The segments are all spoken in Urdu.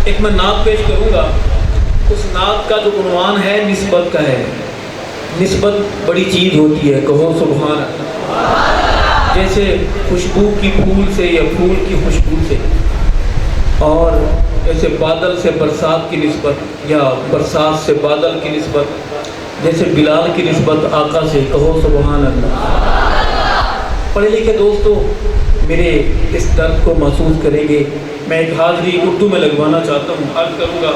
ایک میں نعت پیش کروں گا، اس نعت کا جو عنوان ہے نسبت کا ہے۔ نسبت بڑی چیز ہوتی ہے، کہو سبحان اللہ۔ جیسے خوشبو کی پھول سے یا پھول کی خوشبو سے، اور جیسے بادل سے برسات کی نسبت یا برسات سے بادل کی نسبت، جیسے بلال کی نسبت آقا سے، کہو سبحان اللہ۔ پڑھے لکھے دوستو میرے اس درد کو محسوس کریں گے۔ میں ایک حاضری اردو میں لگوانا چاہتا ہوں، عرض کروں گا۔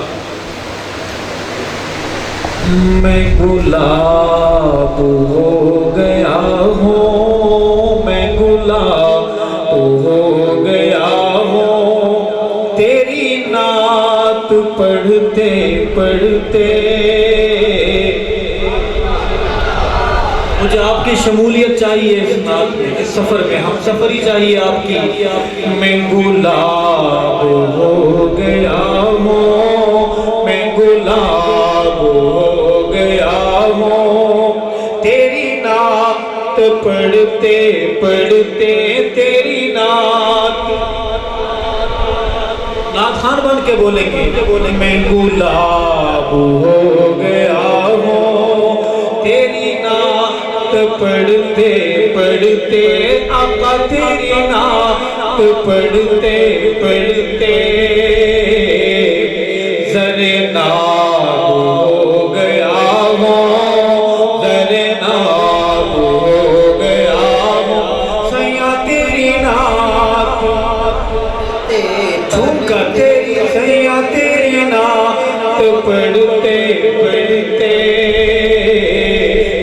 میں گلاب ہو گیا ہوں، میں گلاب ہو گیا ہوں، تیری نعت پڑھتے پڑھتے۔ مجھے آپ کی شمولیت چاہیے اس نعت میں، اس سفر میں، ہم سفر ہی چاہیے آپ کی۔ میں گلاب ہو گیا ہوں، میں گلاب ہو گیا ہوں، تیری نعت پڑھتے پڑھتے، تیری نعت۔ نعت خان بن کے بولیں گے، میں گلاب ہو گیا ہوں، تیری نعت پڑھتے پڑھتے، آقا تیری نعت پڑھتے پڑھتے، زر ناب ہو گیا ہوں، زر ناب ہو گیا ہوں، سیاں تیری نعت جھوم کر، تیری سیاں تیری نعت پڑھتے پڑھتے،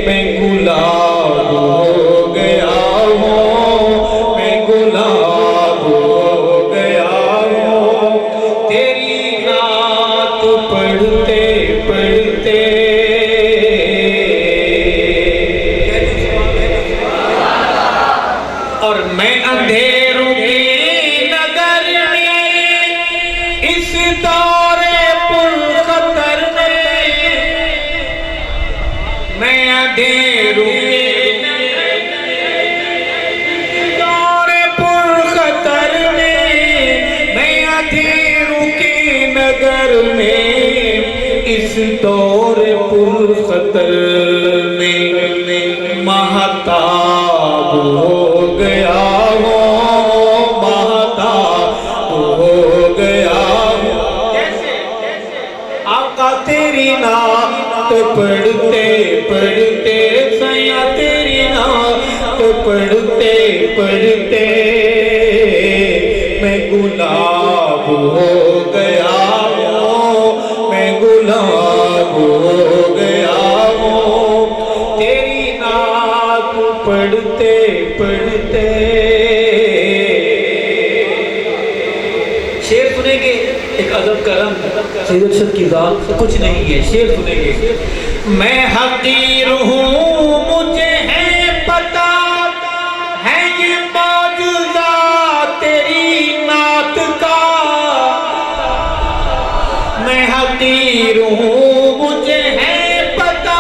میں گلاب ہو گیا ہوں، میں گلاب ہو گیا ہوں، تیری نعت پڑھتے پڑھتے۔ اور میں اندھیروں کی نگر میں، اس دور پر خطر میں، میں اندھیروں کی دور پر خطر میں، میں اندھیروں کی نگر میں، اس دور پر خطر میں، مہتاب ہو گیا ہوں، مہتاب ہو گیا ہوں، آقا تیری نعت پڑھتے پڑھتے، سیاں تیری نعت پڑھتے پڑھتے، میں گلاب ہو گیا ہوں، میں گلاب ہو گیا ہوں، تیری نعت پڑھتے پڑھتے۔ شعر سنیں گے، ایک ادب کا رنگ، سید ارشد کی ذات کچھ نہیں ہے، شعر سنیں گے۔ میں حقیر ہوں، مجھے ہے پتہ، ہے یہ معجزہ تیری نعت کا، میں حقیر ہوں، مجھے ہے پتہ،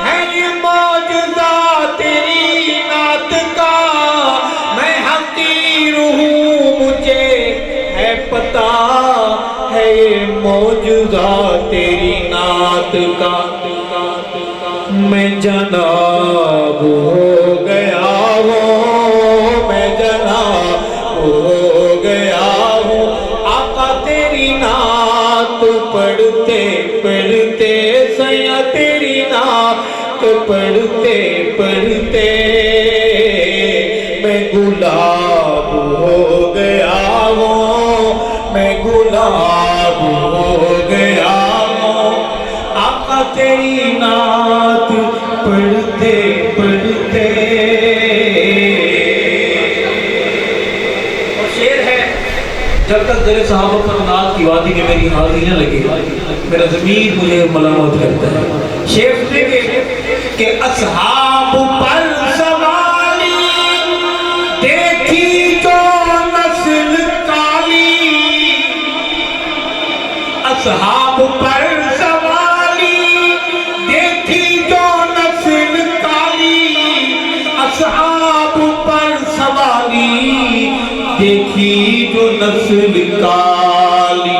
ہے یہ معجزہ تیری نعت کا، میں حقیر ہوں، مجھے ہے پتہ، ہے یہ معجزہ تیری نعت کا، میں جناب ہو گیا ہوں، میں جناب ہو گیا ہوں، آقا تیری نعت پڑھتے پڑھتے، سیاں تیری نعت پڑھتے پڑھتے، میں گلاب ہو گیا ہوں، میں گلاب ہو گیا ہوں، آقا تیری نعت پڑھتے پڑھتے۔ اور شعر ہے، جب تک در صحابہ پر نعت کی وادی میں میری حاضری نہ لگے، میرا ضمیر مجھے ملامت کرتا ہے۔ شعر سنیں گے کہ اصحاب پر سوالی دیکھی جو نسل کالی، اصحاب پر سوالی دیکھی جو نسل کالی، اصحاب پر سوالی دیکھی جو نسل کالی،